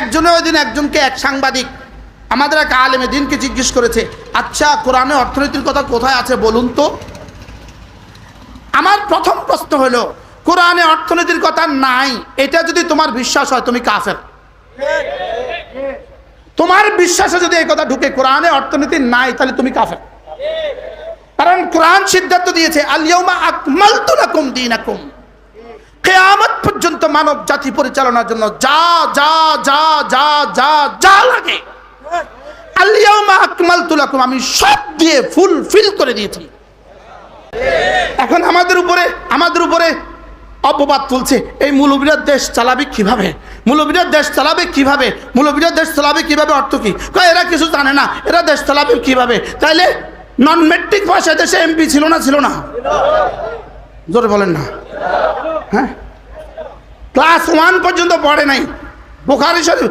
একজনে ওই দিন একজনকে এক সাংবাদিক আমাদের এক আলেমে দিনকে জিজ্ঞেস করেছে, আচ্ছা কোরআনে অর্থনীতির কথা কোথায় আছে বলুন তো। আমার প্রথম প্রশ্ন হলো, কোরআনে অর্থনীতির কথা নাই এটা যদি তোমার বিশ্বাস হয় তুমি কাফের। তোমার বিশ্বাসে যদি এই কথা ঢুকে কোরআনে অর্থনীতি নাই তাহলে তুমি কাফের। কারণ কোরআন সিদ্ধান্ত দিয়েছে আল ইয়াউমা আকমালতু লাকুম দীনাকুম, কিয়ামত পর্যন্ত মানব জাতি পরিচালনার জন্য যা যা যা যা যা যা লাগে আল ইয়াউমা আকমালতু লাকুম আমি সব দিয়ে ফুলফিল করে দিয়েছি। এখন আমাদের উপরে অপবাদ তুলছে, এই মৌলবীরা দেশ চালাবে কিভাবে, মৌলবীরা দেশ চালাবে কিভাবে, মৌলবীরা দেশ চালাবে কিভাবে, অর্থ কি? এরা কিছু জানে না, এরা দেশ চালাবে কিভাবে? তাইলে নন মেট্রিক পাশে দেশে এমপি ছিল না? জোরে বলেন না। হ্যাঁ, ক্লাস 1 পর্যন্ত পড়ে নাই, বুখারী শরীফ